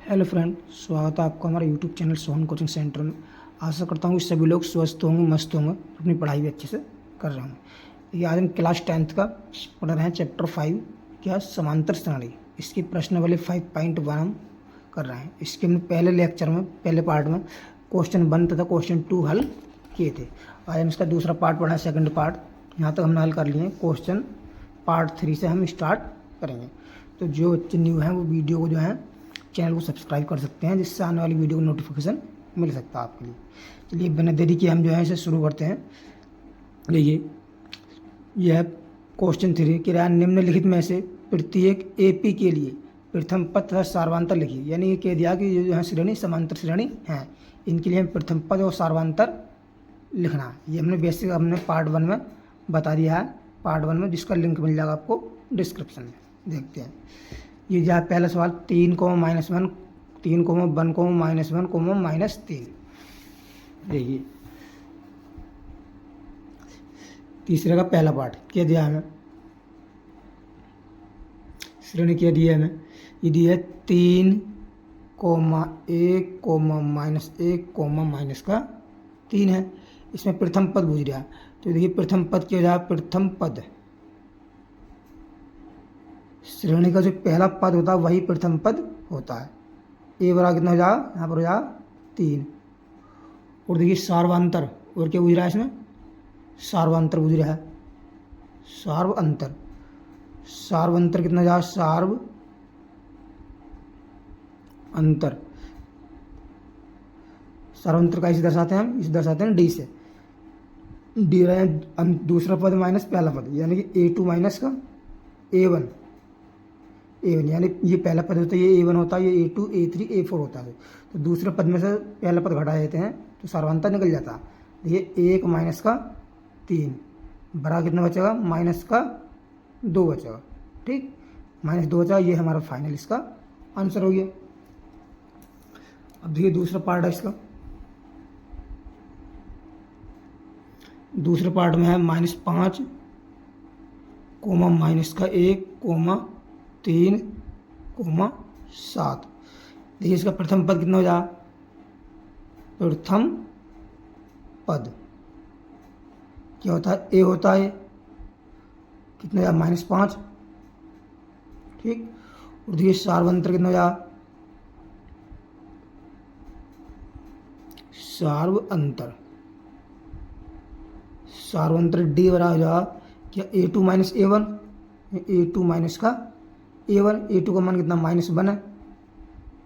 Hello friend, स्वागत है आपका हमारे YouTube channel Sohan coaching centre में। आशा करता हूँ कि सभी लोग स्वस्थ होंगे, मस्त होंगे, अपनी पढ़ाई भी अच्छे से कर रहे होंगे। ये आज हम क्लास 10th का पढ़ रहे हैं चैप्टर 5 क्या समांतर श्रेणी। इसकी प्रश्नावली 5.1 हम कर रहे हैं। इसके हमने पहले लेक्चर में पहले पार्ट में क्वेश्चन 1 तथा क्वेश्चन 2 हल किए थे। आज हम इसका दूसरा पार्ट पढ़ा है, सेकंड पार्ट। यहाँ तक हमने हल कर लिए। क्वेश्चन पार्ट 3 से हम स्टार्ट करेंगे। तो जो बच्चे न्यू हैं वो वीडियो को जो है चैनल को सब्सक्राइब कर सकते हैं, जिससे आने वाली वीडियो को नोटिफिकेशन मिल सकता है आपके लिए। चलिए बिना देरी के हम जो है इसे शुरू करते हैं। देखिए, यह क्वेश्चन 3 कि निम्नलिखित में से प्रत्येक एपी के लिए प्रथम पद तथा सार्वंतर लिखिए। यानी ये कह दिया कि ये जो है श्रेणी समांतर श्रेणी है, इनके लिए हम प्रथम पद और सार्वंतर लिखना है। ये हमने पार्ट 1 में बता दिया है, पार्ट 1 में, जिसका लिंक मिल जाएगा आपको डिस्क्रिप्शन में। देखते हैं ये जो है पहला सवाल 3, -1, 3, 1, -1, -3। देखिए तीसरे का पहला पार्ट क्या दिया हमें, श्रेणी क्या दिया हमें, ये दिया 3, 1, -1, -3 है। इसमें प्रथम पद पूछ रहा है, तो देखिए प्रथम पद क्या हो जाएगा, प्रथम पद श्रेणी का जो पहला पद होता है वही प्रथम पद होता है। ए बराबर कितना हो जाएगा, यहाँ पर हो जाएगा 3। और देखिए सार्वंतर, और क्या पूछ रहा है इसमें, सार्वंतर पूछ रहा है। सार्वंतर, सार्वंतर कितना हो जाएगा, सार्व अंतर। सार्वंतर का इसे दर्शाते हैं हम, इसे दर्शाते हैं डी से। डी रहे हैं दूसरा पद माइनस पहला पद, यानी कि A2 माइनस का A1, यानी ये पहला पद होता है, ये A1 होता है, ये A2, A3, A4 होता है। तो दूसरे पद में से पहला पद घटा देते हैं तो सार्वंतर निकल जाता है। ये 1 माइनस का 3 बराबर कितना बचेगा, माइनस का 2 बचेगा। ठीक, -2 बचा। ये हमारा फाइनल इसका आंसर हो गया। अब देखिए दूसरा पार्ट है इसका। दूसरे पार्ट में है -5, -1, 3, 7। देखिए इसका प्रथम पद कितना हो जाएगा, प्रथम पद क्या होता है, ए होता है, कितना हो जाएगा, -5। ठीक, और देखिए सार्वंतर कितना हो जाएगा, सार्वंतर, सार्वंतर डी बराबर हो जाएगा क्या, A2 minus A1, A2 minus का A1, A2 का मान कितना, -1 है,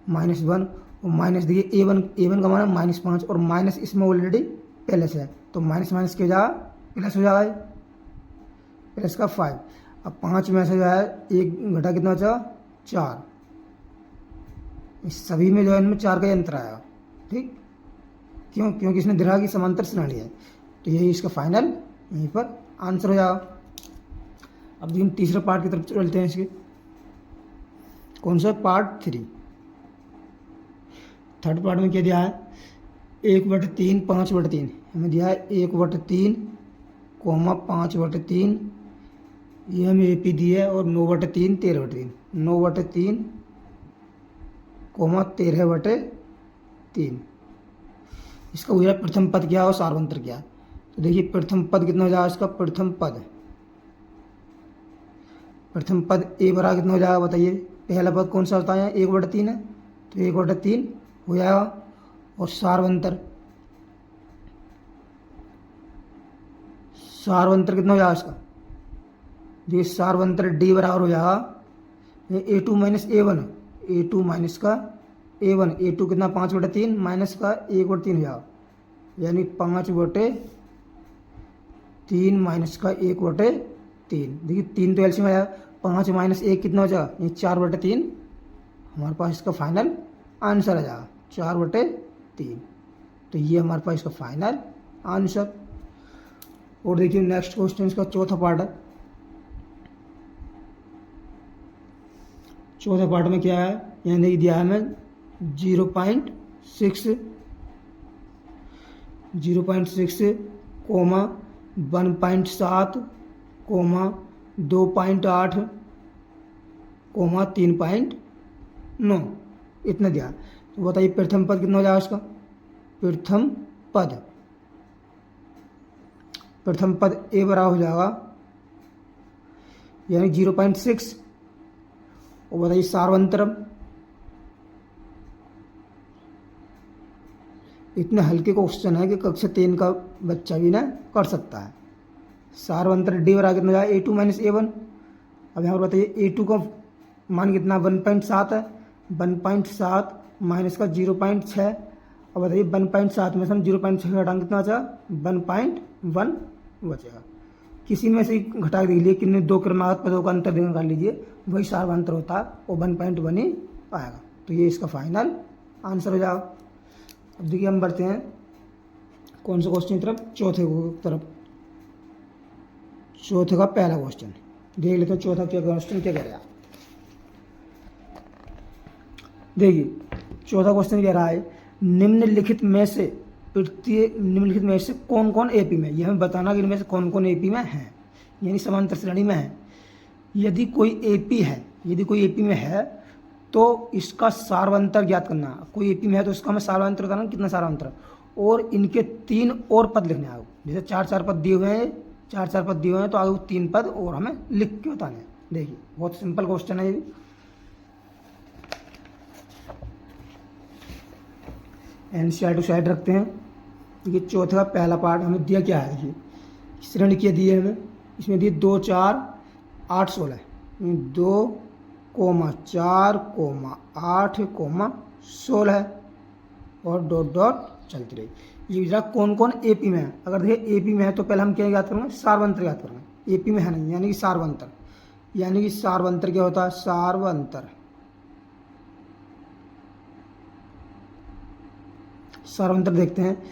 -1, और माइनस देखिए A1 का मान है -5, और माइनस इसमें ऑलरेडी पहले से है, तो माइनस माइनस क्या हो जाएगा, प्लस हो जाएगा, प्लस का 5। अब 5 में से जो है एक घटा कितना बचा, 4। इस सभी में जो है इनमें 4 का ही अंतर आएगा। ठीक, क्योंकि इसने दिखा कि समांतर श्रेणी है, तो यही इसका फाइनल यहीं पर आंसर हो जाएगा। अब हम तीसरे पार्ट की तरफ चलते हैं। इसके कौन सा, पार्ट 3। थर्ड पार्ट में क्या दिया है, 1/3, 5/3 हमें दिया है, 1/3, 5/3, ये हमें AP दी है, और 9/3, 13/3, 9/3, 13/3। इसका हुआ प्रथम पद क्या है और सार्वंतर क्या है। तो देखिए प्रथम पद कितना हो जाएगा इसका, प्रथम पद ए बराबर कितना हो जाएगा बताइए, पहला पद कौन सा होता है, 1/3 है, तो 1/3 हो जाएगा। और सार्वंतर, सार्वंतर कितना हो जाएगा इसका, देखिए सार्वंतर डी बराबर हो जाएगा A2 minus A1, A2 minus का A1, A2 कितना, 5/3 माइनस का 1/3 हो जाएगा, यानी 5/3 माइनस का 1/3। देखिए 3 तो एलसीएम आया, 5 माइनस 1 कितना हो जाएगा, ये 4/3। हमारे पास इसका फाइनल आंसर आ जाएगा 4/3। तो ये हमारे पास इसका फाइनल आंसर। और देखिए नेक्स्ट क्वेश्चन इसका चौथा पार्ट है। चौथे पार्ट में क्या है, यानी दिया है हमें 0.6, 1.7, 2.8, 3.9। इतना दिया। तो बताइए प्रथम पद कितना हो जाएगा उसका, प्रथम पद ए बराबर हो जाएगा यानी 0.6। और बताइए सार्वंतरम, इतने हल्के क्वेश्चन है कि कक्षा 3 का बच्चा भी ना कर सकता है। सार्वंतर डी बराबर कितना जाएगा A2 माइनस A1। अब यहाँ पर बताइए A2 का मान कितना 1.7 है, 1.7 माइनस का 0.6। अब बताइए 1.7 में से हम 0.6 घटाएंगे कितना बचेगा 1.1 बचेगा। किसी में से घटा के देख लीजिए कितने दो क्रमागत पदों का अंतर निकाल लीजिए, वही सार्वंतर होता है वो 1.1 ही आएगा। तो ये इसका फाइनल आंसर हो जाएगा। अब देखिए हम बढ़ते हैं कौन से क्वेश्चन की तरफ, चौथे तरफ। चौथे का पहला क्वेश्चन देख लेते हैं। चौथा क्या क्वेश्चन क्या कह रहा है, देखिए चौथा क्वेश्चन कह रहा है निम्नलिखित में से कौन कौन एपी में, यह हमें बताना कि इनमें से कौन कौन एपी में है, यानी समांतर श्रेणी में है। यदि कोई एपी में है तो इसका सार्वंतर ज्ञात करना। कोई एपी में है तो इसका हमें सार्वंतर करना, कितना सार्वंतर, और इनके 3 और पद लिखने आगे। जैसे 4 पद दिए हुए हैं, 4 पद दिए हुए हैं तो आगे 3 पद और हमें लिख के बताने। देखिए बहुत सिंपल क्वेश्चन है ये भी। एनसीईआरटी टू साइड रखते हैं। ये चौथा पहला पार्ट हमें दिया क्या है, देखिए श्रेणी क्या दिए हमें, इसमें दिए 2 4 8 16, 2,4,8,16 और डॉट डॉट चलती रही। ये जरा कौन कौन एपी में है। अगर देखिए एपी में है तो पहले हम क्या याद करेंगे, सार्वंतर याद करेंगे। एपी में है नहीं यानी कि सार्वंतर, क्या होता है, सार्वंतर देखते हैं।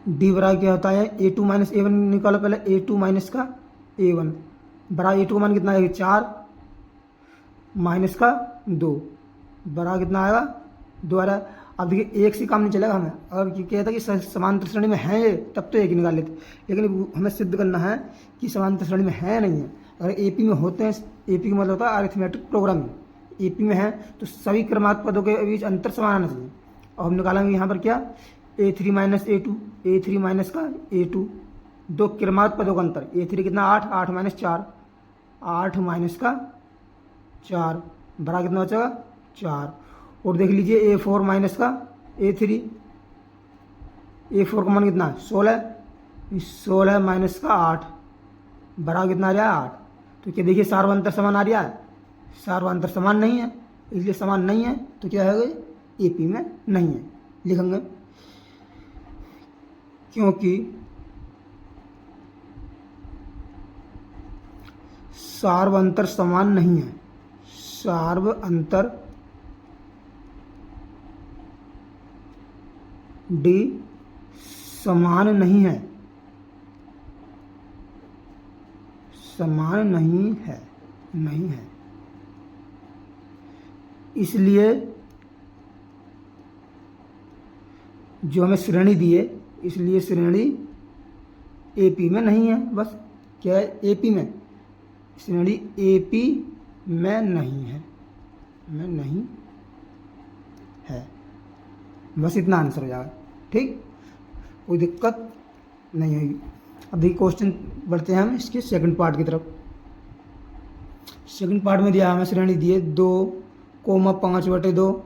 डी बराबर क्या होता है A2 माइनस A1 निकालो पहले, A2 माइनस का A1 बराबर A2 का मान कितना आएगा 4 माइनस का 2 बराबर कितना आएगा 2 आ रहा है। अब देखिए एक से काम नहीं चलेगा हमें, अगर कहता है कि समांतर श्रेणी में है ये तब तो एक ही निकाल लेते, लेकिन हमें सिद्ध करना है कि समांतर श्रेणी में है नहीं है। अगर एपी में होते हैं, एपी का मतलब होता है अरिथमेटिक प्रोग्रामिंग, एपी में है तो सभी क्रमागत पदों के बीच अंतर समान आना चाहिए। और हम निकालेंगे यहाँ पर क्या A3 minus A2, A3 minus का A2, दो क्रमागत पदों का अंतर, A3 कितना 8, 8 माइनस 4, 8 माइनस का 4 बराबर कितना बचेगा 4। और देख लीजिए A4 माइनस का A3, A4 का मान कितना 16, 16 माइनस का 8 बराबर कितना आ रहा है 8। तो क्या देखिए सार्वंतर समान आ रहा है, सार्वंतर समान नहीं है, इसलिए समान नहीं है तो क्या है एपी में नहीं है। लिखेंगे क्योंकि सार्वंतर समान नहीं है, सार्वंतर डी समान नहीं है, नहीं है। इसलिए जो हमें श्रेणी दी है, इसलिए श्रेणी एपी में नहीं है। बस क्या है एपी में, श्रेणी एपी में नहीं है, बस इतना आंसर हो जाएगा। ठीक, कोई दिक्कत नहीं होगी। अब देखिए क्वेश्चन बढ़ते हैं हम इसके सेकंड पार्ट की तरफ। सेकंड पार्ट में दिया हमें श्रेणी दी है 2,5/2,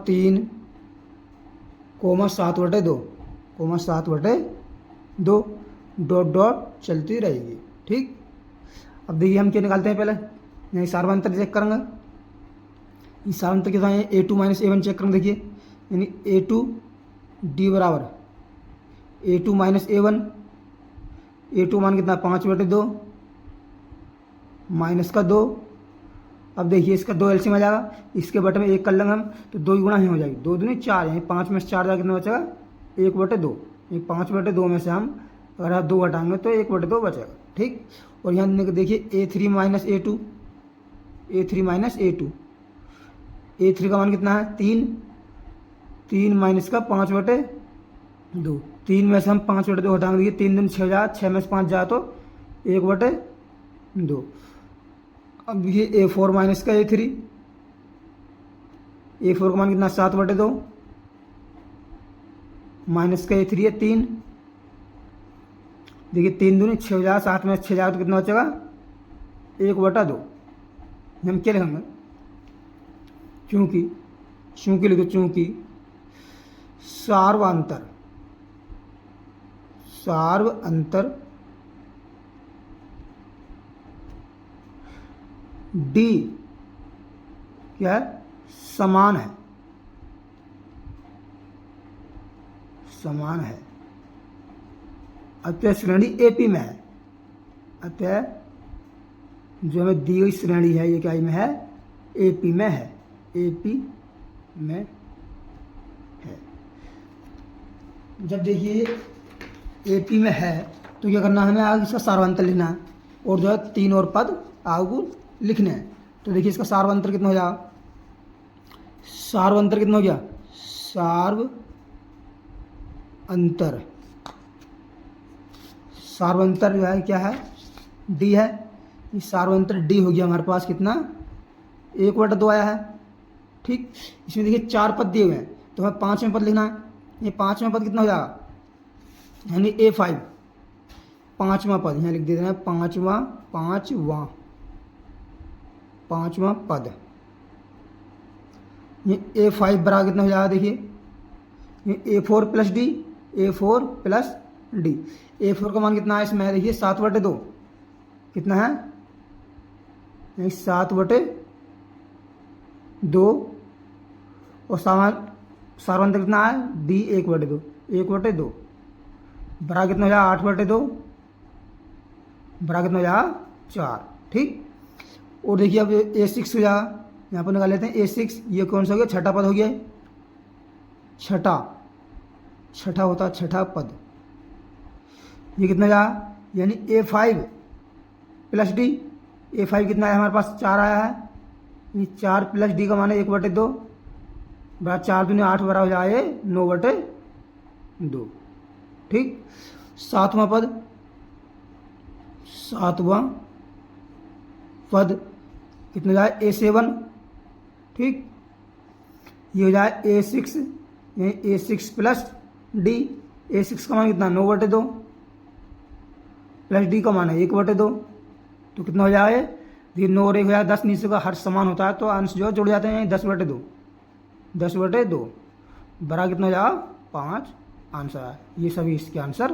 3, 7/2, 7/2 डॉट डॉट चलती रहेगी। ठीक, अब देखिए हम क्या निकालते हैं, पहले नहीं सार्वंतर चेक करेंगे। इस सार्वंतर के साथ A2 माइनस A1 चेक करेंगे। देखिए यानी A2 डी बराबर A2 माइनस A1, A2 मान कितना 5/2 माइनस का 2। अब देखिए इसका 2 एलसीएम आ जाएगा, इसके बटे में 1 कर लेंगे हम तो 2 गुणा ही हो जाएगी, 2 दूनी 4, यानी 5 में से 4 जाएगा कितना बचेगा 1/2। ये 5/2 में से हम अगर 2 घटाएंगे तो 1/2 बचेगा। ठीक, और यहाँ देखिए A3 माइनस A2, A3 का मान कितना है 3 माइनस का 5/2, 3 में से हम 5/2 हटाएंगे, देखिए 3 दिन 6 जाए, 6 में से 5 जाए तो 1/2। अब ये A4 माइनस का A3, A4 का मान कितना 7/2, माइनस का A3 है 3। देखिए 3 दूनी 6 हो जाएगा, 7 में 6 जाएगा तो कितना बचेगा 1/2। हम क्या लिखेंगे, चूंकि लिखो, चूंकि सार्वअंतर D क्या है, समान है, अतः श्रेणी AP में है। अतः जो हमें दी गई श्रेणी है ये क्या में है, AP में है, AP में है। जब देखिए AP में है तो क्या करना है, हमें आगे इसका सार्वंतर लिखना है और जो है 3 और पद आगे को लिखने हैं। तो देखिए इसका सार्वंतर कितना हो जाएगा, सार्वंतर कितना हो गया, सार्वंतर जो है क्या है, D है। ये सार्वंतर D हो गया हमारे पास कितना 1/2 आया है। ठीक, इसमें देखिए 4 पद दिए हुए हैं तो हमें 5वें पद लिखना है। ये 5वां पद कितना हो जाएगा, यानी A5 5वां पद, यहाँ लिख देते हैं 5वां पद। ये A5 बराबर कितना हो जाएगा, देखिए ये A4 प्लस D। A4 का मान कितना है इसमें, देखिए 7/2 कितना है, यही 7/2 और सार्वंतर कितना है D 1/2 बराबर कितना हो जाएगा 8/2 बराबर कितना हो जाएगा 4। ठीक, और देखिए अब A6 हो जाएगा, यहाँ पर निकाल लेते हैं A6। ये कौन सा हो गया, छठा पद हो गया, छठा होता है छठा पद। ये कितना जाएगा, यानी A5 प्लस D। A5 कितना है हमारे पास 4 आया है, ये 4 प्लस D का मान है 1/2 बराबर 4 दूनी 8 बराबर हो जाए 9/2। ठीक, 7वां पद कितना जाए A7। ठीक, ये हो जाए A6, यानी A6 प्लस D। A6 का मान कितना 9/2 प्लस D का मान है 1/2 तो कितना हो जाए, ये 9 और 1 हो जाए 10, नीचे का हर समान होता है तो अंश जो जुड़ जाते हैं 10/2 बराबर कितना हो जाएगा 5 आंसर है। ये सभी इसके आंसर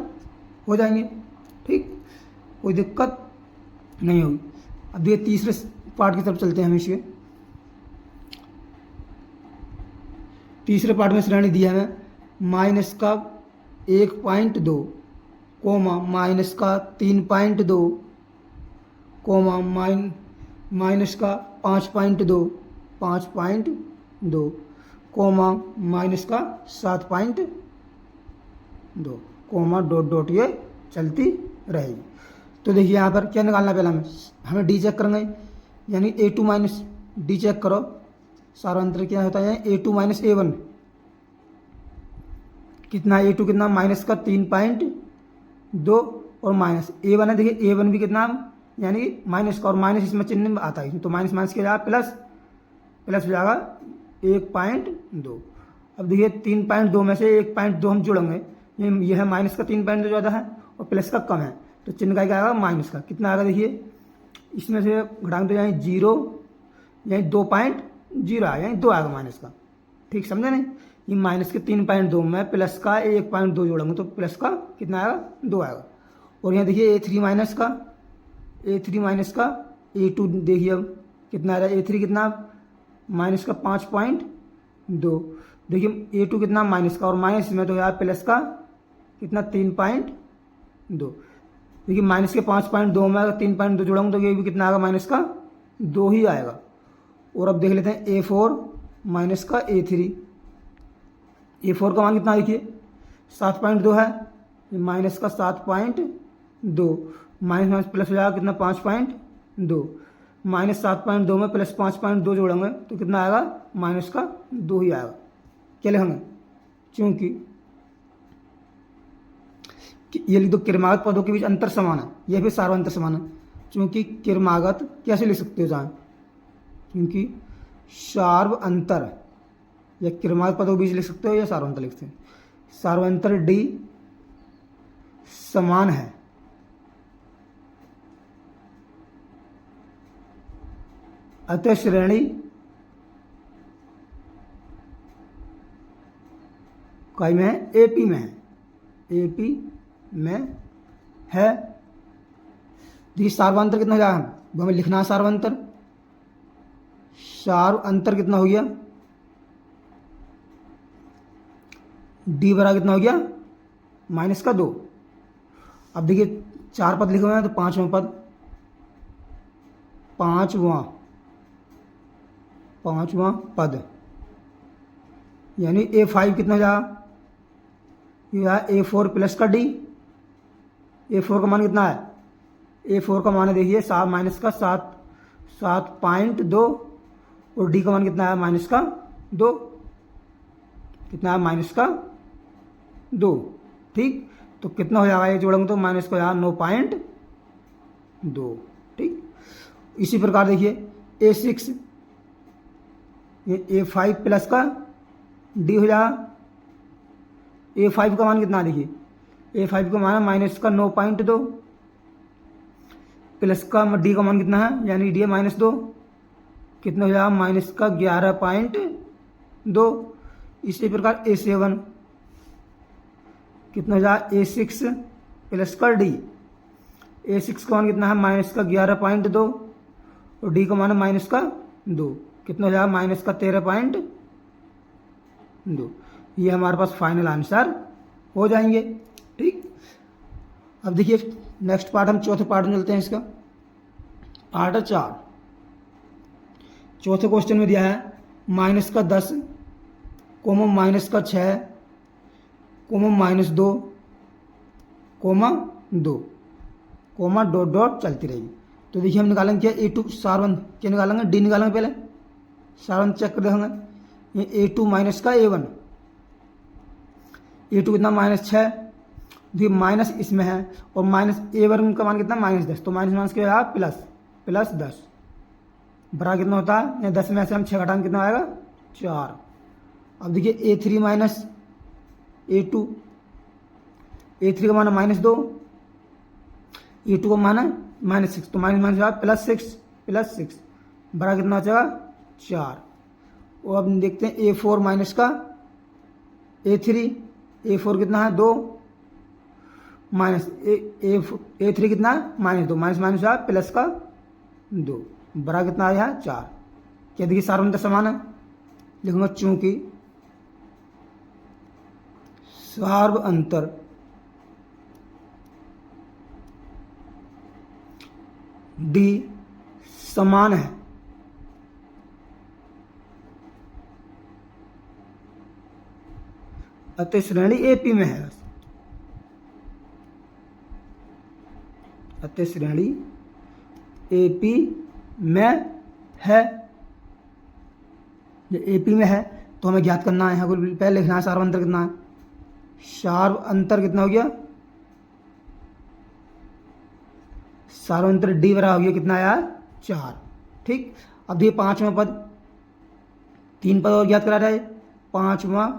हो जाएंगे। ठीक, कोई दिक्कत नहीं होगी। अब ये तीसरे पार्ट की तरफ चलते हैं। हम इसके तीसरे पार्ट में श्रेणी दी है हमें माइनस का 1.2 कोमा माइनस का 3.2 कोमा माइनस का 5.2 कोमा माइनस का 7.2 कोमा डॉट डॉट ये चलती रहेगी। तो देखिए यहाँ पर क्या निकालना, पहला हमें डी चेक करेंगे, यानी A2 माइनस डी चेक करो। सार्वंतर क्या होता है A2 माइनस A1 कितना, A2 कितना माइनस का 3.2 और माइनस A1 है। देखिए A1 भी कितना, यानी माइनस का, और माइनस इसमें चिन्ह आता है तो माइनस माइनस क्या जाएगा प्लस हो जाएगा 1.2। अब देखिए 3.2 में से 1.2 हम जोड़ेंगे, ये है माइनस का 3.2 ज़्यादा है और प्लस का कम है तो चिन्ह का क्या आएगा माइनस का। कितना आएगा देखिए इसमें से घटाएंगे तो यानी 0 यानी 2.0 आएगा, यानी 2 आएगा माइनस का। ठीक समझे नहीं, ये माइनस के 3.2 में प्लस का 1.2 जोड़ेंगे तो प्लस का कितना आएगा 2 आएगा। और यहाँ देखिए A3 माइनस का A2 देखिए अब कितना आ रहा है, A3 कितना माइनस का 5.2। देखिए A2 कितना माइनस का और माइनस में तो यार प्लस का कितना 3.2। देखिए माइनस के 5.2 में अगर 3.2 जोड़ेंगे तो ये भी कितना आएगा माइनस का 2 ही आएगा। और अब देख लेते हैं A4 माइनस का A3। A4 का मान कितना देखिए 7.2 है, ये माइनस का 7.2 माइनस प्लस हो जाएगा कितना 5.2 माइनस 7.2 में प्लस 5.2 जोड़ेंगे तो कितना आएगा माइनस का 2 ही आएगा। क्या लिखेंगे, चूंकि ये लिख दो क्रमागत पदों के बीच अंतर समान है, यह भी सार्वंतर समान है। चूंकि क्रमागत कैसे लिख सकते हो जान, क्योंकि सार्वअंतर या क्रमागत पदों के बीच लिख सकते हो या सार्वंतर लिख सकते हो। सार्वंतर डी समान है अतः श्रेणी कई में है, एपी में है, एपी में है। देखिए सार्वांतर कितना हो जाएगा, वो हमें लिखना है सार्वांतर। सार्वांतर कितना हो गया, डी बराबर कितना हो गया -2। अब देखिए 4 पद लिखे हुए हैं तो 5वां पद, 5वां पद यानी A5 कितना हो जाएगा, ये A4 प्लस का डी। A4 का मान कितना है, A4 का मान है देखिए -7.2 और डी का मान कितना है -2, कितना है -2। ठीक, तो कितना हो जाएगा, ये जोड़ेंगे तो माइनस का यहाँ 9.2। ठीक, इसी प्रकार देखिए A6 ये A5 प्लस का डी हो जाएगा। A5 का मान कितना देखिए, A5 का मान है -9.2 प्लस का डी का मान कितना है यानी डी है -2, कितना हो जाएगा -11.2। इसी प्रकार A7 कितना हो जाएगा, A6 प्लस का डी। A6 का मान कितना है -11.2 और डी का मान है -2, कितना हो जाएगा -13.2। ये हमारे पास फाइनल आंसर हो जाएंगे। ठीक, अब देखिए नेक्स्ट पार्ट, हम चौथे पार्ट में चलते हैं। इसका पार्ट 4, चौथे क्वेश्चन में दिया है -10, -6, -2, (2) चलती रहेगी। तो देखिए हम निकालेंगे क्या, A2 सारवन क्या निकालेंगे, डी निकालेंगे। पहले सारवन चेक कर देंगे, ये A2 माइनस का A1, A2 कितना -6, देखिए माइनस इसमें है और A1 का मान कितना -10, तो माइनस क्या है +10 बराबर कितना होता है, या 10 में से हम 6 घटाएंगे कितना आएगा 4। अब देखिए A3 माइनस A2, A3 का मान है -2, A2 का मान है -6, तो +6 बराबर कितना हो जाएगा 4। और अब देखते हैं A4 माइनस का A3, A4 कितना है 2 माइनस A3 कितना है -2, माइनस है प्लस का 2 बराबर कितना आया है 4। क्या देखिए सार्वंतर समान है, लिखूंगा चूंकि सार्वंतर डी समान है अतः श्रेणी एपी में है, अतः श्रेणी एपी में है। ये एपी में है तो हमें ज्ञात करना है, पहले लिखना है सार्वंतर कितना है, सार्वंतर कितना हो गया, सार्वंतर डी बराबर हो गया कितना आया 4। ठीक, अब ये 5वां पद, 3 पद और ज्ञात करा रहा है। 5वां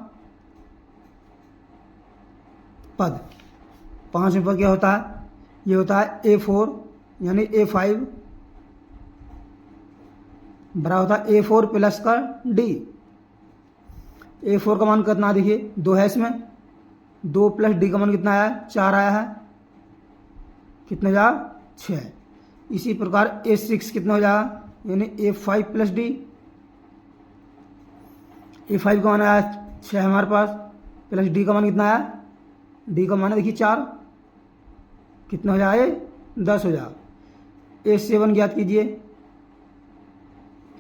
पद क्या होता है, ये होता है A4 यानी A5 बराबर होता है A4 प्लस का D। A4 का मान कितना देखिए 2 है इसमें, 2 प्लस D का मान कितना आया 4 आया है, कितना जा 6। इसी प्रकार A6 कितना हो जाएगा यानी A5 प्लस D, A5 का मान आया 6 हमारे पास, प्लस D का मान कितना आया, D का मान है देखिए 4, कितना हो जाए 10 हो जाएगा। A7 ज्ञात कीजिए।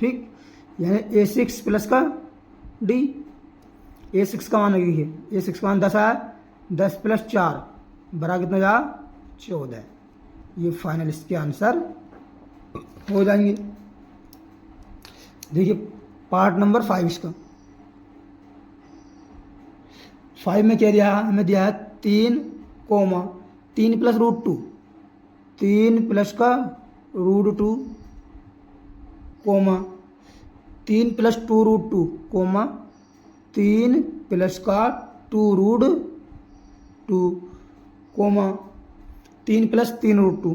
ठीक, यानी A6 प्लस का D, A6 का मान देखिए, A6 का मान 10 आया, 10 प्लस 4 बराबर कितना हो जाएगा 14। ये फाइनल इसके आंसर हो जाएंगे। देखिए पार्ट नंबर 5 इसका, 5 में क्या दिया है, हमें दिया है 3 प्लस √2, 3 प्लस का √2 3 प्लस 2 √2 3 3 प्लस का 2 root 2 comma 3 plus 3 root 2,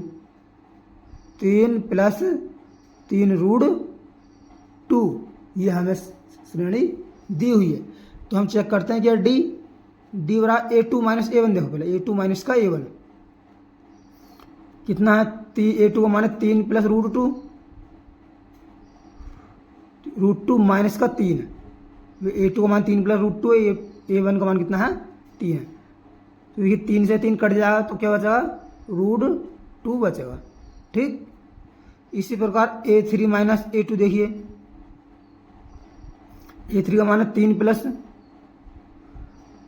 3 plus 3 root 2, ये हमें श्रेणी दी हुई है। तो हम चेक करते हैं कि डी बराबर A2 माइनस A1। देखो पहले A2 माइनस का A1 कितना है, A2 का मान है 3 प्लस रूट 2, रूट 2 माइनस का 3 है। A2 का मान 3 प्लस रूट 2 है, A1 का मान कितना है 3 है। तो देखिए 3 से 3 कट जाएगा तो क्या बचेगा, रूट 2 बचेगा। ठीक, इसी प्रकार A3 माइनस A2 देखिए, A3 का मान है 3 प्लस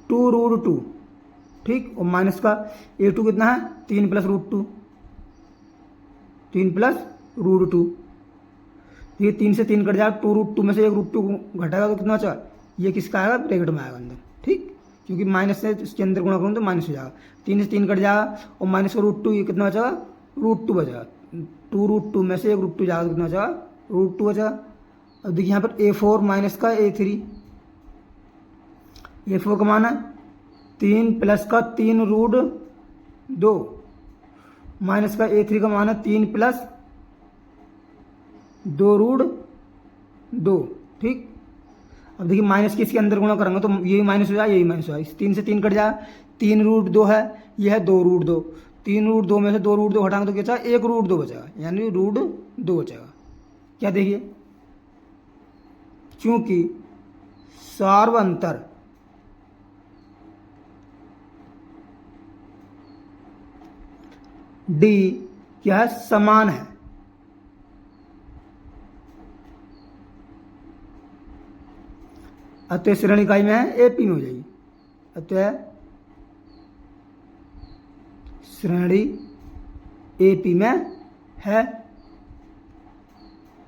2 रूट 2, ठीक, और माइनस का A2 कितना है 3 प्लस रूट 2, 3 प्लस रूट 2। ये 3 से 3 कट जाएगा, 2 रूट 2 में से एक रूट 2 घटेगा तो कितना बचा, ये किसका आएगा, ब्रैकेट में आएगा अंदर। ठीक, क्योंकि माइनस से इसके अंदर गुणा करूँ तो माइनस हो जाएगा, 3 से 3 कट जाएगा और माइनस का रूट 2, ये कितना बचेगा, रूट 2 बचेगा। 2 रूट 2 में से एक रूट 2 जाएगा तो कितना बचेगा, रूट 2 बचेगा। अब देखिए यहाँ पर A4 माइनस का A3, A4 का मान है 3 प्लस का 3 रूट 2 माइनस का A3 का मान है 3 प्लस 2 रूट 2। ठीक, अब देखिए माइनस के इसके अंदर गुणा करेंगे तो यही माइनस हो जाए, यही माइनस हो जाए, 3 से 3 कट जाए, 3 रूट 2 है, यह है 2 रूट 2, 3 रूट 2 में से 2 रूट 2 हटाएंगे तो क्या बचा, 1 रूट 2 बचेगा, यानी रूट 2 बचेगा। क्या देखिए, क्योंकि सार्वंतर डी क्या है, समान है, अतः श्रेणी इकाई में है एपी में हो जाएगी, अतः श्रेणी एपी में है।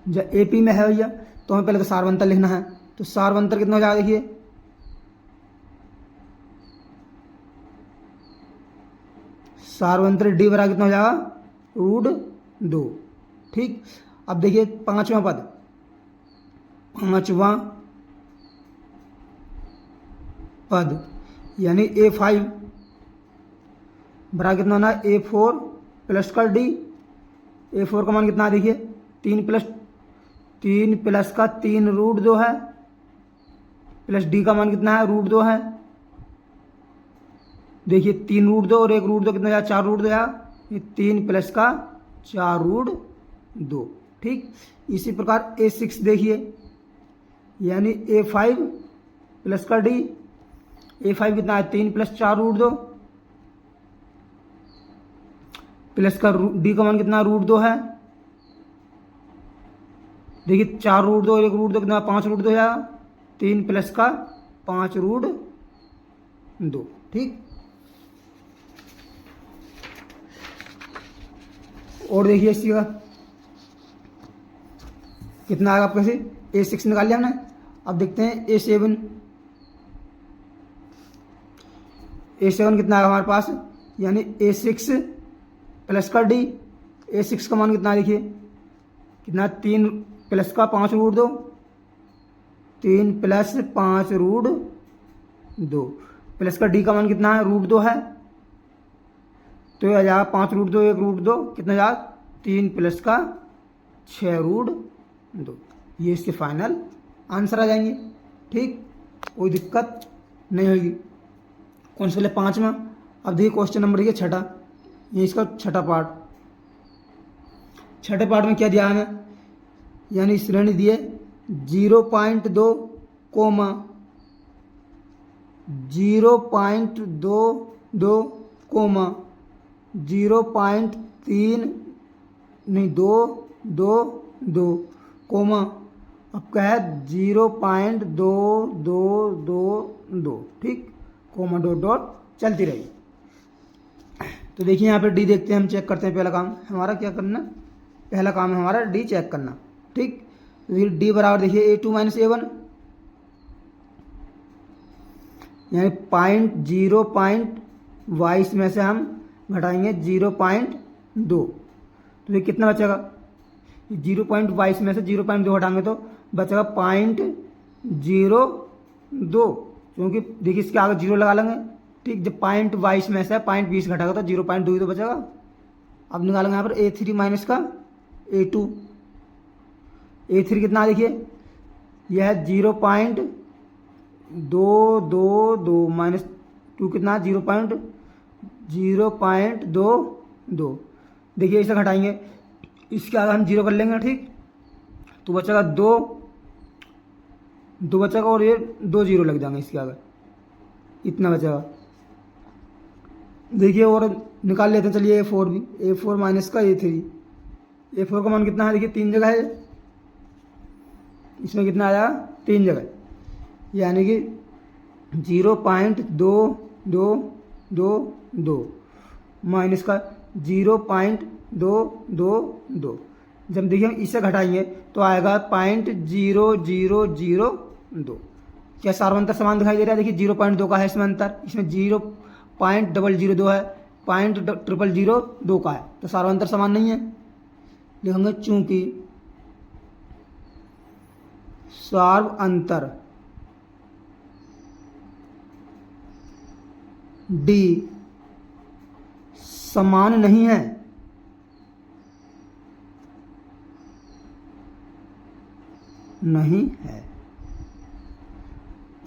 जब एपी में है भैया तो हमें पहले तो सार्वंतर लिखना है, तो सार्वंतर कितना हो जाएगा, देखिए सार्वंतर डी बराबर कितना हो जाएगा, रूट 2। ठीक, अब देखिए पांचवा पद, पांचवा पद यानी A5 बराबर कितना होना, A4 प्लस का डी, A4 का मान कितना है देखिए 3 प्लस का 3 रूट 2 है, प्लस डी का मान कितना है, रूट 2 है। देखिए 3 रूट 2 और 1 रूट 2 कितना जाएगा, 4 रूट 2 जाएगा, ये 3 प्लस का 4 रूट 2। ठीक, इसी प्रकार A6 देखिए, यानी A5 प्लस का डी, A5 कितना है 3 प्लस 4 रूट 2, प्लस का डी का मान कितना, रूट 2 है। देखिए 4 रूट 2 और 1 रूट 2 कितना, 5 रूट 2 जाएगा, 3 प्लस का 5 रूट 2। ठीक, और देखिए इसी का कितना आएगा आपके से, A6 निकाल लिया हमने। अब देखते हैं A7, A7 कितना आएगा हमारे पास, यानी A6 प्लस का डी, A6 का मान कितना देखिए कितना, 3 प्लस का 5 रूट 2, 3 प्लस 5 रूट 2, प्लस का डी का मान कितना है, रूट 2 है, तो यह आ जाएगा 5 रूट 2 1 रूट 2 कितना जाएगा, 3 प्लस का 6 रूट 2। ये इसके फाइनल आंसर आ जाएंगे। ठीक, कोई दिक्कत नहीं होगी। कौन सा पहले पाँचवा। अब देखिए क्वेश्चन नंबर देखिए छठा, ये इसका छठा पार्ट। छठे पार्ट में क्या दिया है हमें, यानी श्रेणी दिए 0.2 कोमा 0.22 कोमा 0.3 नहीं 222 कोमा अब क्या है 0.2222। ठीक, कोमा डॉट डॉट चलती रही। तो देखिए यहाँ पे डी देखते हैं, हम चेक करते हैं। पहला काम हमारा क्या करना, पहला काम है हमारा डी चेक करना। ठीक, तो डी बराबर देखिए A2 माइनस A1 यानी 0.22 में से हम घटाएंगे 0.2 तो ये कितना बचेगा, 0.22 में से 0.2 हटाएंगे तो बचेगा 0.02 2, क्योंकि देखिए इसके आगे 0 लगा लेंगे। ठीक, जब पॉइंट 22 में से पॉइंट 20 घटाएगा तो 0.2 ही तो बचेगा। अब निकालेंगे यहाँ पर A3 माइनस का A2। A3 कितना देखिए, यह है 0.222 माइनस 2 कितना 0.22। देखिए इसे घटाएंगे, इसके आगे हम 0 कर लेंगे। ठीक, तो बचेगा 2 बचेगा और ये 2 0 लग जाएंगे इसके आगे, इतना बचेगा। देखिए और निकाल लेते हैं, चलिए A4 भी, A4 माइनस का A3। A4 का मान कितना है देखिए, 3 जगह है, इसमें कितना आया 3 जगह, यानी कि 0.2222 माइनस का 0.222। जब देखिए हम इसे घटाएंगे तो आएगा 0.0002। क्या सार्वंतर समान दिखाई दे रहा है? देखिए 0.2 का है इसमें अंतर, इसमें 0.002 है, 0.002 का है, तो सार्वंतर समान नहीं है। लिखेंगे चूंकि सार्व अंतर D समान नहीं है,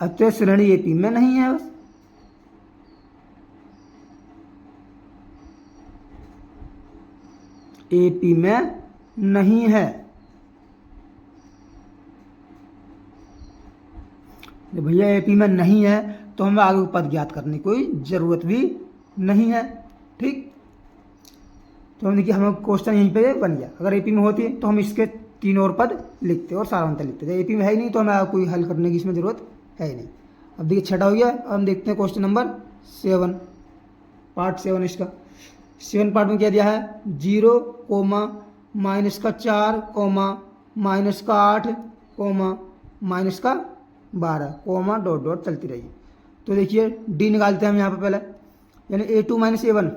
अतः श्रेणी AP में नहीं है। बस AP में नहीं है। भैया AP में नहीं है तो हमें आगे पद ज्ञात करने की कोई ज़रूरत भी नहीं है। ठीक, तो हम देखिए हमें क्वेश्चन यहीं पे बन गया। अगर AP में होती तो हम इसके 3 और पद लिखते और सारांतर लिखते। जब AP में है ही नहीं तो हमें कोई हल करने की इसमें ज़रूरत है ही नहीं। अब देखिए 6 हो गया। अब हम देखते हैं क्वेश्चन नंबर 7, पार्ट 7 इसका। 7 पार्ट में क्या दिया है, 0, माइनस का 4, माइनस का 8, माइनस का 12, डॉट डॉट चलती रही। तो देखिए D निकालते हैं हम यहाँ पर पहले, यानी A2 माइनस A1।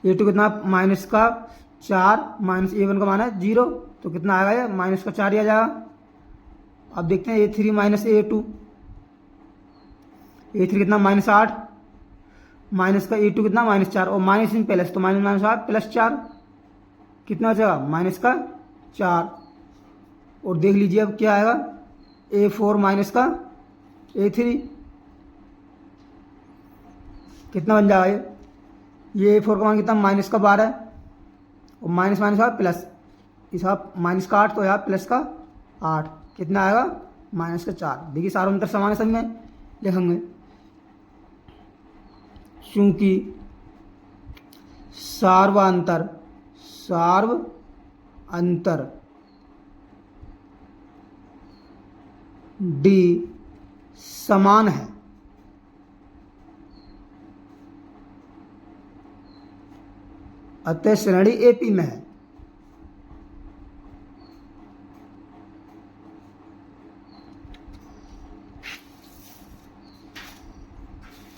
A2 कितना माइनस का 4, माइनस A1 का मान है 0, तो कितना आएगा ये माइनस का 4 ही आ जाएगा। अब देखते हैं A3 माइनस A2। A3 कितना माइनस 8, माइनस का A2 कितना माइनस 4, और माइनस इन प्लस, तो माइनस माइनस 8 प्लस 4 कितना बचेगा माइनस का 4। और देख लीजिए अब क्या आएगा, A4 माइनस का A3 कितना बन जाएगा ये A4 का मान कितना माइनस का 12, और माइनस माइनस का प्लस, इस माइनस का 8 तो यहाँ प्लस का 8, कितना आएगा माइनस का 4। देखिए सार्वंतर समान है सब में, लिखेंगे चूंकि सार्वंतर D समान है, अतः श्रेणी AP में है।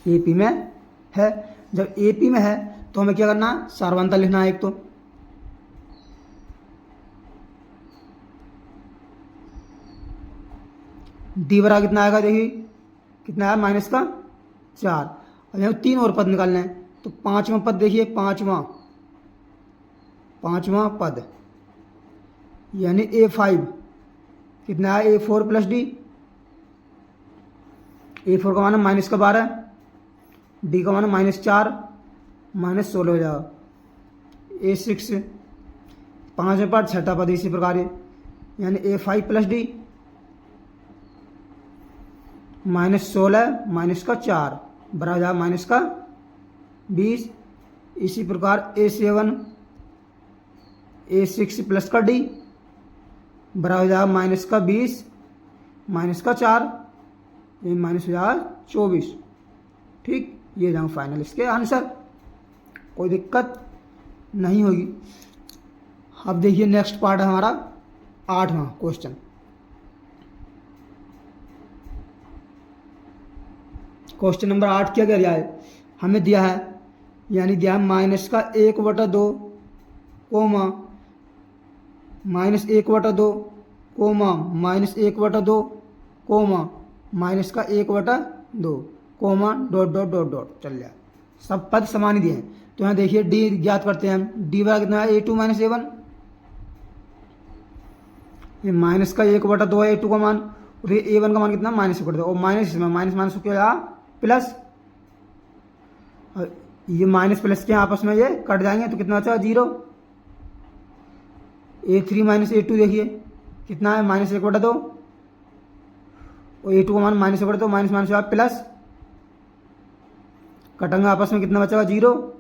AP में है। जब AP में है तो हमें क्या करना है, सार्वंतर लिखना है। एक तो D बराबर कितना आएगा, देखिए कितना है माइनस का 4। अब यहाँ 3 और पद निकालना है, तो 5वां पद देखिए, पांचवा पद यानी A5 कितना है A4 प्लस D। A4 का मान है माइनस का 12, D का मान है माइनस 4, माइनस 16 हो जाएगा। A6 5वें पद छठा पद इसी प्रकार है, यानी A5 plus D minus 16 minus का 4 बराबर जाएगा माइनस का 20। इसी प्रकार A7 A6 प्लस का D बराबर जाएगा माइनस का 20 माइनस का 4, ये माइनस हो जाएगा 24। ठीक, ये जाऊँ फाइनल इसके आंसर, कोई दिक्कत नहीं होगी। अब देखिए नेक्स्ट पार्ट है हमारा 8वां क्वेश्चन। क्वेश्चन नंबर 8 क्या कह रहा है, हमें दिया है, यानी दिया है माइनस का 1/2 माइनस 1/2 माइनस 1/2 कोमा माइनस का 1/2 comma dot dot dot dot चल जाए। सब पद समान ही दिए हैं। तो यहाँ देखिए डी ज्ञात करते हैं हम। डी बराबर कितना है A2 माइनस A1। ये माइनस का 1/2 है A2 का मान, और ये A1 का मान कितना -1/2, और माइनस इसमें माइनस माइनस क्या प्लस, ये माइनस प्लस के आपस में ये कट जाएंगे तो कितना बचा 0। A3 माइनस A2 देखिए कितना है -1/2, और A2 का मान -1/2 माइनस माइनस प्लस, कटेंगे आपस में कितना बचेगा 0।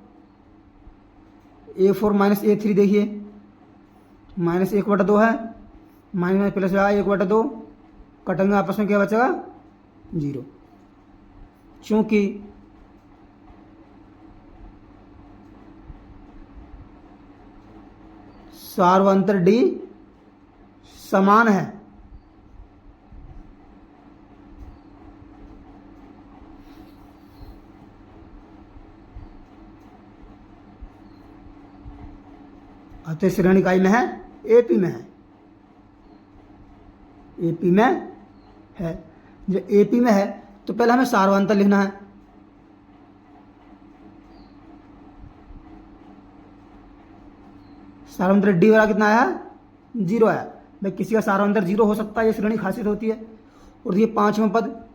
A4 माइनस A3 देखिए -1/2 है, माइनस प्लस 1/2, कटेंगे आपस में क्या बचेगा 0। चूंकि सार्वंतर D समान है, अतः श्रेणी इकाई में है AP में है, AP में है। जब AP में है तो पहले हमें सार्वंतर लिखना है। सार्वंतर D वाला कितना आया 0 आया। भाई किसी का सार्वंतर 0 हो सकता है, ये श्रेणी खासियत होती है। और ये पांचवा पद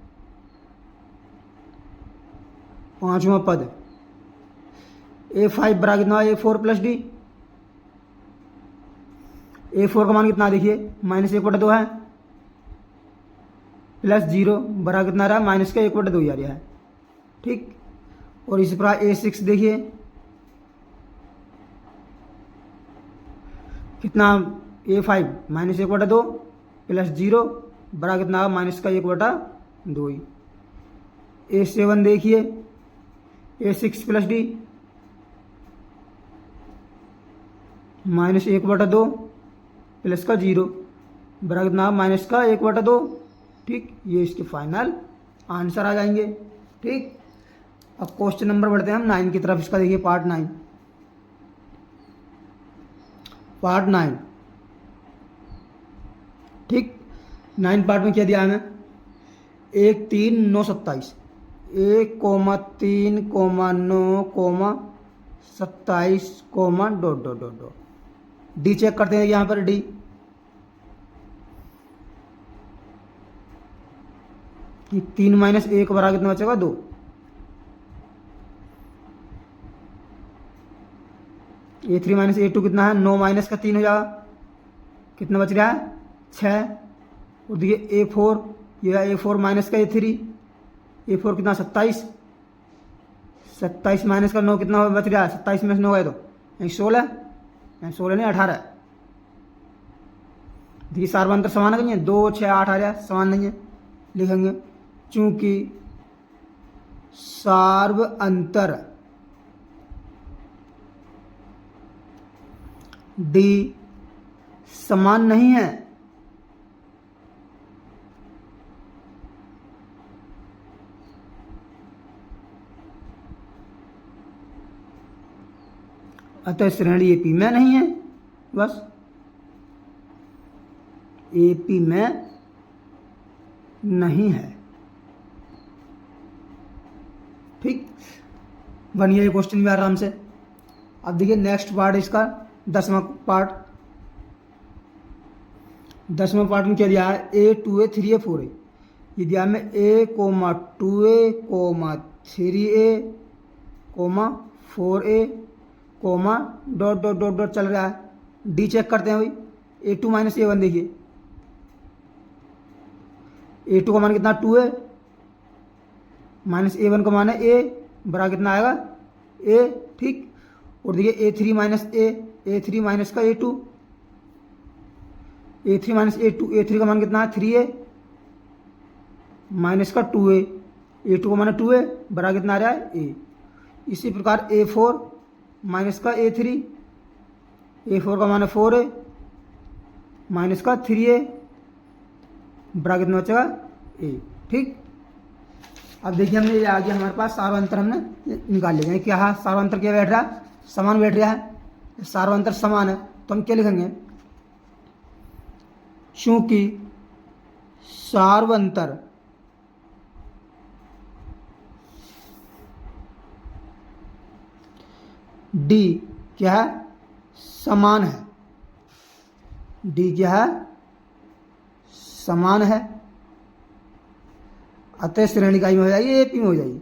A5 बराबर कितना A4 प्लस D। A4 का मान कितना देखिए -1/2 है, प्लस 0 बराबर कितना रहा माइनस का 1/2 आ रहा है, ठीक। और इसी प्रकार A6 देखिए कितना A5 -1/2 प्लस 0 बराबर कितना माइनस का 1/2। A7 देखिए A6 प्लस D -1/2 प्लस का 0 बराबर कितना माइनस का 1/2, ठीक। ये इसके फाइनल आंसर आ जाएंगे, ठीक। अब क्वेश्चन नंबर बढ़ते हैं हम 9 की तरफ। इसका देखिए पार्ट 9, ठीक। 9 पार्ट में क्या दिया हमें 1 3 9 27 1, 3, 9, 27 dot dot dot dot. D check करते हैं यहाँ पर। डी ये 3 माइनस 1 बराबर कितना बचेगा 2। A3 माइनस A2 कितना है 9 माइनस का 3 हो जाएगा, कितना बच रहा है 6। और देखिए A4, ये A4 माइनस का A3, A4 कितना 27 माइनस का 9 कितना बच रहा है 27 में से 9 है तो 16, 16 नहीं 18 है। देखिए सार्वंतर समान है, 2 6 8 आ रहा है, समान नहीं है, लिखेंगे चूंकि सार्वंतर D समान नहीं है, अतः श्रेणी AP में नहीं है। बस AP में नहीं है, ठीक। बनिए क्वेश्चन भी आराम से। अब देखिए नेक्स्ट पार्ट इसका 10वां पार्ट। 10वां पार्ट में क्या दिया है A 2A 3A 4A। ये दिया हमें A, 2A, 3A, 4A, dot dot dot dot चल रहा है। डी चेक करते हैं भाई। A2 माइनस A1 देखिए, A2 का मान कितना 2 है, माइनस A1 का मान है A, बराबर कितना आएगा A, ठीक। और देखिए A3 माइनस A3 माइनस का A2, A3 minus A2, A3 का मान कितना है 3A माइनस का 2A, A2 का मान है 2A, बराबर कितना आ रहा है A। इसी प्रकार A4 माइनस का A3, A4 का मान है 4A माइनस का 3A, बराबर कितना बचेगा A, ठीक। अब देखिए हमने ये आ गया हमारे पास सार्वंतर, हमने निकाल लिया। क्या है सार्वंतर, क्या बैठ रहा है समान बैठ रहा है। सार्वंतर समान है तो हम क्या लिखेंगे, चूंकि सार्वंतर। डी क्या है, समान है। डी क्या है, समान है। अतः श्रेणी इकाई में हो जाएगी, एपी में हो जाएगी।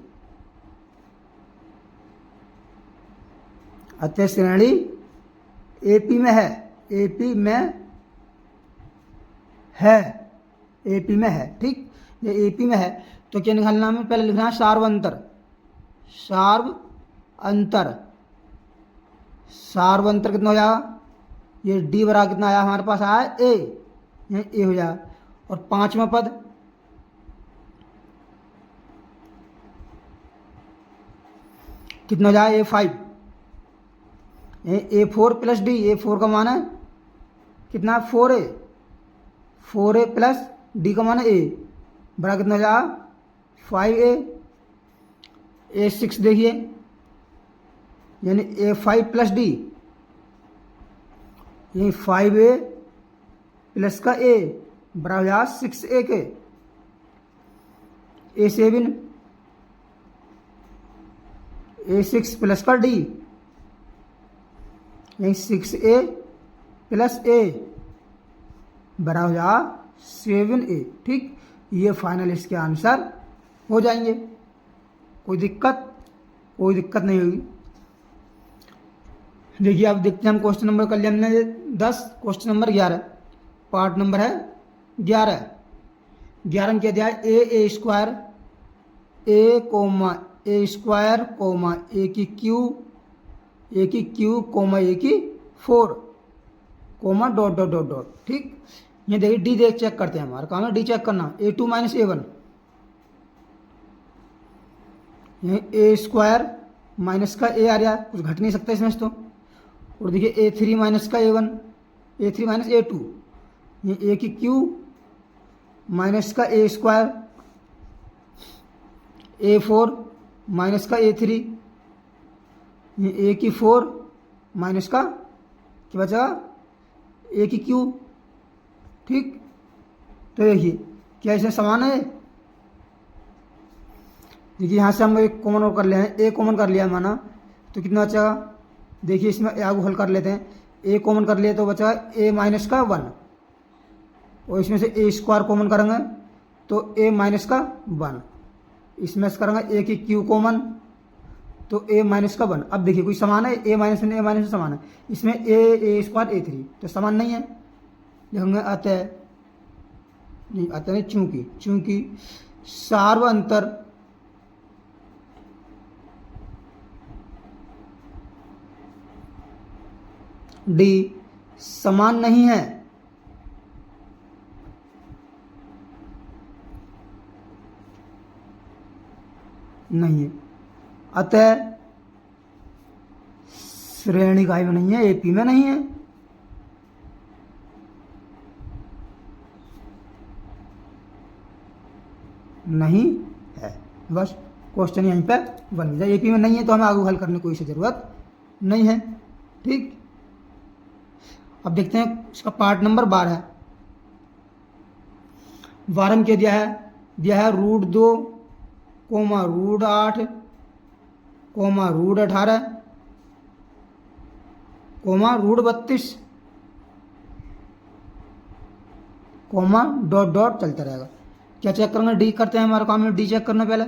अतः श्रेणी एपी में है, एपी में है, एपी में है। ठीक, ये एपी में है तो क्या निकालना है, पहले लिखना है सार्वंतर। सार्वंतर, सार्वंतर कितना हो जाएगा, ये डी बराबर कितना आया हमारे पास, आया ए, ये ए हो जाएगा। और पांचवा पद कितना हो जाएगा, A5। A4 plus D, A4 का मान है कितना, 4A, 4A प्लस डी का मान है ए, बड़ा कितना हो जाएगा 5A। A6 देखिए, यानी A5 प्लस डी, ये 5A प्लस का A बराबर हो जाएगा 6A के। A7, A6 प्लस का डी, यही 6A प्लस A बराबर हो जाएगा 7A। ठीक, ये फाइनल इसके आंसर हो जाएंगे। कोई दिक्कत नहीं होगी। देखिए अब देखते हैं हम क्वेश्चन नंबर कर लिया हमने 10, क्वेश्चन नंबर 11, पार्ट नंबर है 11। 11 में क्या दिया है, a square a comma a square comma a की क्यू कोमा ए की 4 comma dot dot dot dot. ठीक, ये देखिए डी देख चेक करते हैं, हमारा काम है डी चेक करना। A2 माइनस A1, ये ए स्क्वायर माइनस का ए आ रहा है, कुछ घट नहीं सकता इसमें तो। और देखिए A3 माइनस का A1, A3 माइनस A2, ये ए की क्यू माइनस का ए स्क्वायर, A4 माइनस का A3, ये ए की 4 माइनस का क्या बचा, ए की क्यू। ठीक, तो देखिए क्या इसमें समान है। देखिए यहाँ से हम एक कॉमन और कर लिया है, ए कॉमन कर लिया माना, तो कितना बचेगा, देखिए इसमें आगे हल कर लेते हैं। ए कॉमन कर लिया तो बचा ए माइनस का 1, और इसमें से ए स्क्वायर कॉमन करेंगे तो ए माइनस का 1, इसमें से करेंगे ए की क्यू कॉमन तो ए माइनस का 1। अब देखिए कोई समान है, ए माइनस में समान है, इसमें ए स्क्वायर A3 तो समान नहीं है, लिखेंगे अतः नहीं, चूंकि सार्वंतर डी समान नहीं है, अतः श्रेणी इकाई में नहीं है, एपी में नहीं है। नहीं है, बस क्वेश्चन यहीं पे बन गया। एपी में नहीं है तो हमें आगे हल करने की कोई ज़रूरत नहीं है। ठीक, अब देखते हैं इसका पार्ट नंबर 12। 12 में क्या दिया है √2 comma √8 comma √18 comma √32 comma dot dot चलता रहेगा। क्या चेक करेंगे, डी करते हैं, हमारा काम है डी चेक करना। पहले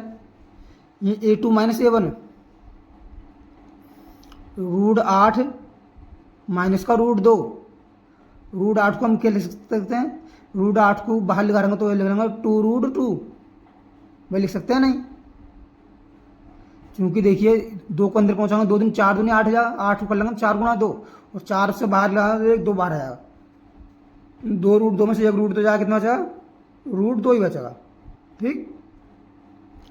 ये A2 माइनस A1 √8 माइनस का √2, √8 को हम क्या लिख सकते हैं, √8 को बाहर लिखाएंगे तो लिख लेंगे 2√2, वही लिख सकते हैं नहीं, क्योंकि देखिए 2 को अंदर पहुंचाएंगे, 2 दिन 4 दूनी 8 हो जाएगा, 8 को कर लेंगे 4 गुणा 2, और 4 से बाहर लगा 1 2 बाहर आएगा, 2√2 में से 1 √2 जाएगा, कितना बचेगा, √2 ही बचेगा। ठीक,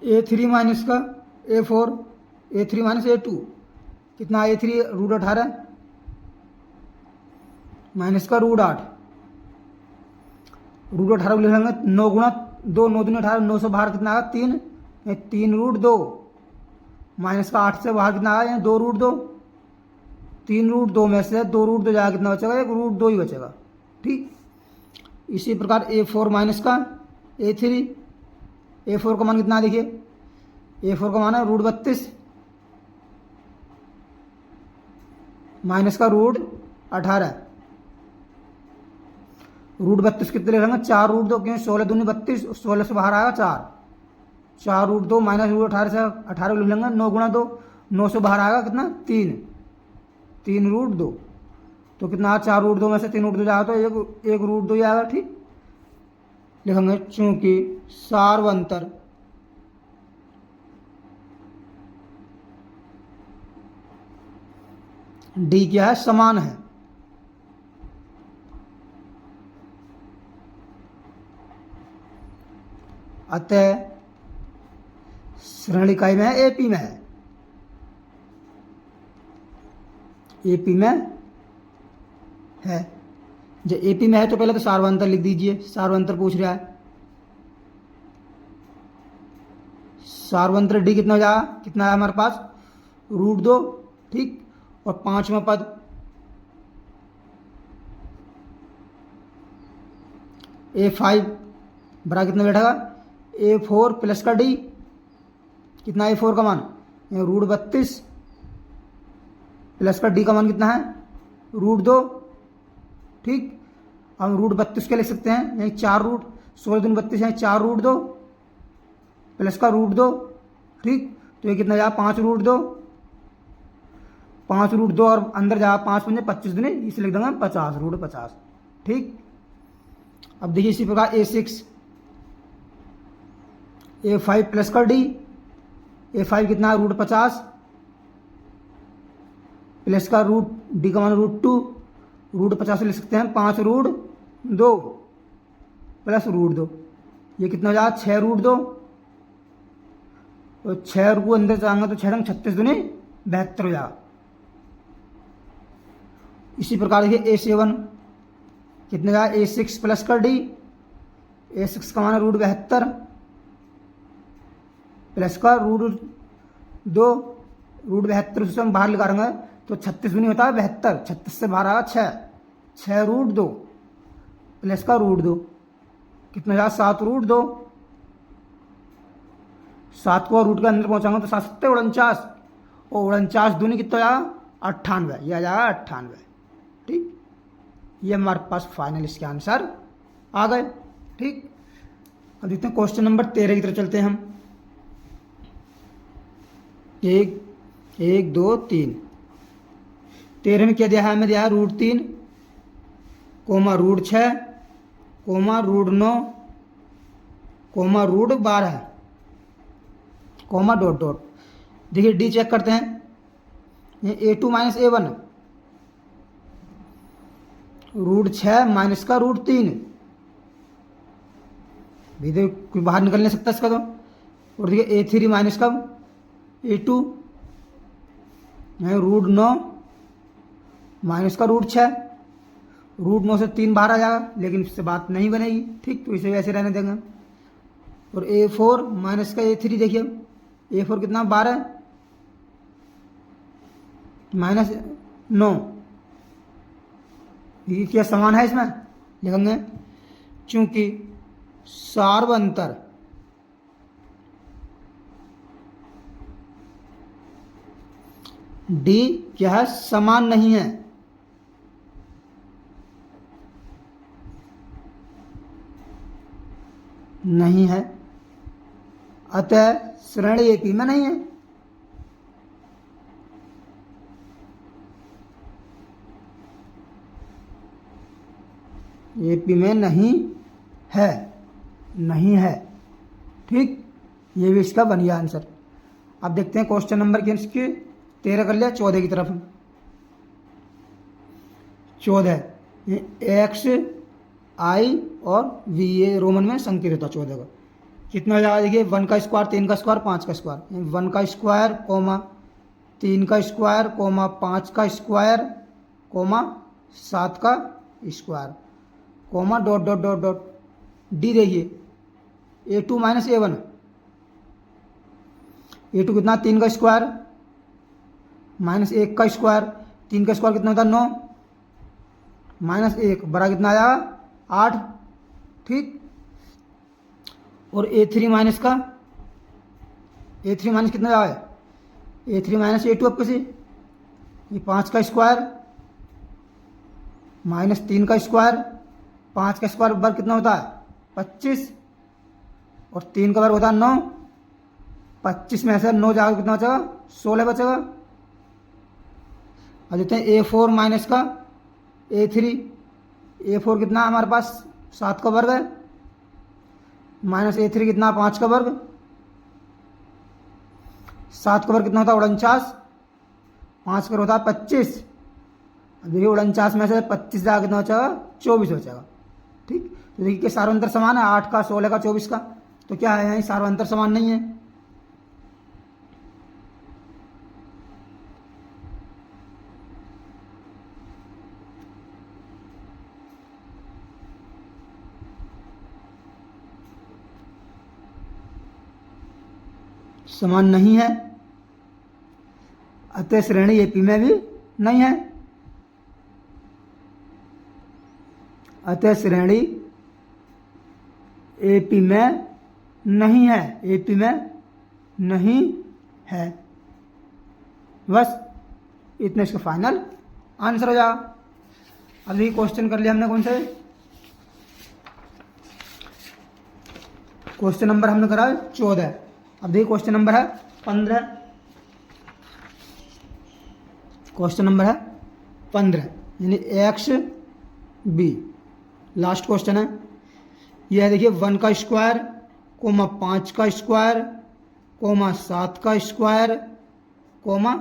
A3 माइनस का A4, A3 माइनस A2 कितना, A3 √18 माइनस का √8, √18 को लिख लेंगे 9 गुणा 2, 9 दूनी 18, 9 से बाहर कितना आएगा 3, 3√2 माइनस का 8 से बाहर कितना आएगा 2√2, 3√2 में से 2√2 जाएगा, कितना बचेगा, 1 √2 ही बचेगा। ठीक, इसी प्रकार A4 माइनस का A3, A4 का मान कितना देखिए, A4 का मान है √32 माइनस का √18। √32 कितने लिखेंगे, 4 √2, क्योंकि 16 दूनी 32, 16 से बाहर आएगा 4, 4 √2 माइनस √18 से 18 लिख लेंगे, 9 गुणा 2, 9 से बाहर आएगा कितना 3, 3 √2, तो कितना 4 √2 में से 3 √2 जाएगा तो एक √2 ही आएगा। ठीक, लिखेंगे चूंकि सार्वंतर डी क्या है, समान है, अतः श्रेणी इकाई में है, एपी में है, एपी में है। जब एपी में है तो पहले तो सार्वंतर लिख दीजिए, सार्वंतर पूछ रहा है, सार्वंतर डी कितना हो जाएगा, कितना है हमारे पास √2। ठीक, और 5वां पद A5 बड़ा कितना बैठेगा, A4 प्लस का डी, कितना A4 का मान √32 प्लस का डी का मान कितना है √2। ठीक, हम √32 के लिख सकते हैं, यही 4 रूट 16 दूनी 32 है, 4 √2 प्लस का √2। ठीक, तो ये कितना जाएगा 5 √2, 5 √2 और अंदर जाएगा 5 पंजे 25 दूनी, इसे लिख देंगे 50 √50। ठीक, अब देखिए इसी प्रकार A6, A5 प्लस का डी, A5 कितना है √50 प्लस का डी का मान √2, √50 लिख सकते हैं 5 √2 प्लस √2, ये कितना हो जाएगा 6 √2, तो 6 को अंदर जाएंगे तो 6 36 दूनी 72 हो जाएगा। इसी प्रकार देखिए A7 कितने का, A6 प्लस का डी, A6 का मान है √72 प्लस का √2, √72 से हम बाहर निकालेंगे तो 36 भी नहीं होता है 72, 36 से बाहर आएगा 6 √2 प्लस का √2, कितना जाएगा 7 √2, 7 को रूट के अंदर पहुंचाऊंगा तो 7 7 49, और 49 दूनी कितना जाएगा 98, यह आ जाएगा 98। ठीक, ये हमारे पास फाइनल इसके आंसर आ गए। ठीक, अब देखते हैं क्वेश्चन नंबर 13 की तरफ चलते हैं हम। 1 1 2 3, 13 में क्या दिया है, हमें दिया है √3 comma √6 comma √9 comma √12 comma dot dot. देखिए डी चेक करते हैं, ये A2 माइनस A1 √6 माइनस का √3, भी तो कोई बाहर निकल नहीं सकता इसका तो। और देखिए A3 माइनस का A2 √9 माइनस का √6, √9 से 3 बाहर आ जाएगा, लेकिन इससे बात नहीं बनेगी। ठीक, तो इसे वैसे रहने देंगे। और A4 माइनस का A3 देखिए, A4 कितना 12 माइनस 9, ये क्या समान है, इसमें लिखेंगे चूंकि सार्वंतर डी क्या है, समान नहीं है, नहीं है, अतः श्रेणी एपी में नहीं है। एपी में नहीं है, नहीं है। ठीक, ये भी इसका बन गया आंसर। अब देखते हैं क्वेश्चन नंबर के इसके 13 कर लिया, 14 की तरफ। 14 एक्स आई और वी, ये रोमन में संकेत होता 14 का। कितना हो जाएगा देखिए, 1 का स्क्वायर, 3 का स्क्वायर, 5 का स्क्वायर, 1 का स्क्वायर कोमा 3 का स्क्वायर कोमा 5 का स्क्वायर कोमा 7 का square comma dot dot dot dot. D देखिए A2 माइनस A1, A2 कितना 3 का स्क्वायर माइनस 1 का स्क्वायर, 3 का स्क्वायर कितना होता है 9 माइनस 1 बड़ा कितना आया 8। ठीक, और A3 माइनस का A3 माइनस कितना जाए A3 माइनस A2 आपके से ये 5 का स्क्वायर माइनस 3 का स्क्वायर 5 का स्क्वायर वर्ग कितना होता है 25 और 3 का वर्ग होता है 9 25 में से 9 जाकर कितना बचेगा 16 बचेगा। अब देखते हैं A4 माइनस का A3 A4 कितना है हमारे पास 7 का वर्ग है माइनस A3 कितना 5 का वर्ग 7 का वर्ग कितना होता है 49 5 का होता है 25। अब देखिए 49 में से 25 जाकर कितना बचेगा 24 बचेगा। ठीक, तो देखिए कि सार्वंतर समान है 8 का 16 का 24 का, तो क्या है यहाँ सार्वंतर समान नहीं है। समान नहीं है, अतः श्रेणी एपी में भी नहीं है। अतः श्रेणी एपी में नहीं है, एपी में नहीं है। बस इतने इसका फाइनल आंसर हो जाएगा। अब ये क्वेश्चन कर लिया हमने कौन से क्वेश्चन नंबर हमने करा 14। अब देखिए क्वेश्चन नंबर है 15। क्वेश्चन नंबर है 15 यानी एक्स बी लास्ट क्वेश्चन है। यह है देखिए 1 का स्क्वायर कोमा 5 का स्क्वायर कोमा 7 का square comma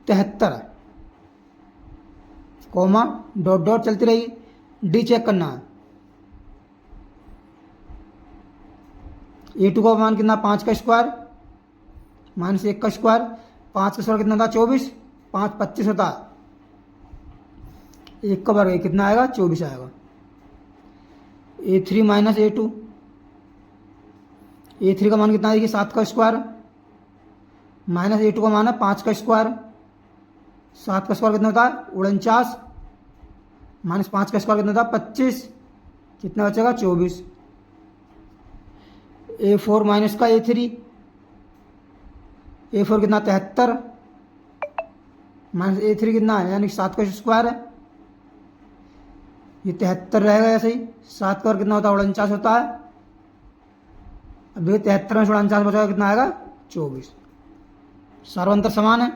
73 comma dot dot चलती रहेगी। डी चेक करना है। A2 का मान कितना 5 का स्क्वायर माइनस 1 का स्क्वायर 5 का स्क्वायर कितना था 24 5 25 होता है 1 का वर्ग कितना आएगा 24 आएगा। A3 माइनस A2 A3 का मान कितना देखिए 7 का स्क्वायर माइनस A2 का मान है 5 का स्क्वायर 7 का स्क्वायर कितना होता है 49 माइनस 5 का स्क्वायर कितना था 25 कितना बचेगा 24। A4 माइनस का A3 A4 कितना 73 माइनस A3 कितना है यानी 7 का स्क्वायर है ये 73 रहेगा ऐसे ही 7 का कितना होता है 49 होता है। अब ये 73 में 49 बचा कितना आएगा 24। सार्वंतर समान है।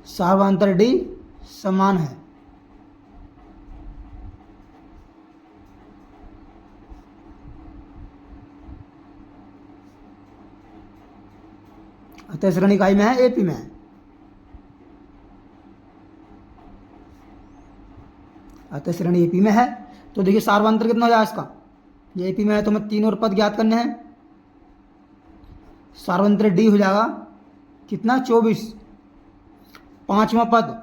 सार्वंतर डी समान है। अतः श्रेणी इकाई में है एपी में है। अतः श्रेणी एपी में है तो देखिए सार्वंतर कितना हो जाएगा इसका ये एपी में है तो हमें 3 और पद ज्ञात करने हैं। सार्वंतर डी हो जाएगा कितना 24। 5वां पद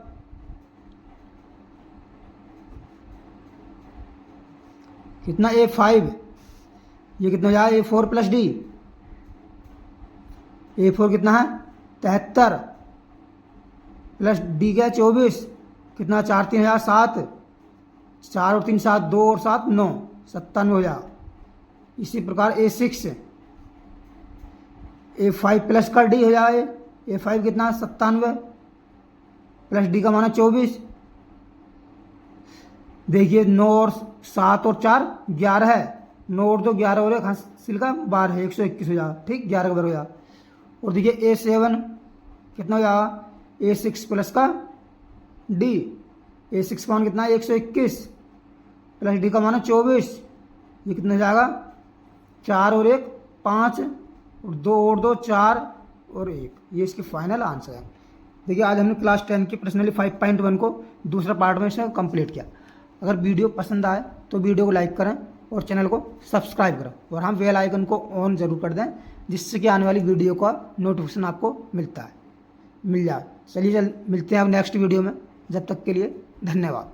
कितना A5 ये कितना हो जाएगा A4 प्लस डी A4 कितना है 73 प्लस डी क्या 24 कितना 4 3 हजार 7 4 और 3 7 2 और 7 9 97 हो जाएगा। इसी प्रकार A6 A5 प्लस का डी हो जाए A5 कितना 97 प्लस डी का माना 24 देखिए 9 और 7 और 4 11 है 9 और 2 11 और 1 हासिल का 12 है 121 हो जाएगा। ठीक 11 का वर्ग हो जाएगा। और देखिए A7 कितना हो जाएगा A6 प्लस का डी A6 का मान कितना है 121 प्लस डी का मान 24 ये कितना हो जाएगा 4 और 1 5 और 2 और 2 4 और 1 ये इसकी फाइनल आंसर है। देखिए आज हमने क्लास 10 की पर्सनली 5.1 को दूसरा पार्ट में से कंप्लीट किया। अगर वीडियो पसंद आए तो वीडियो को लाइक करें और चैनल को सब्सक्राइब करें और हम बेल आइकन को ऑन ज़रूर कर दें जिससे कि आने वाली वीडियो का नोटिफिकेशन आपको मिल जाए। चलिए मिलते हैं अब नेक्स्ट वीडियो में। जब तक के लिए धन्यवाद।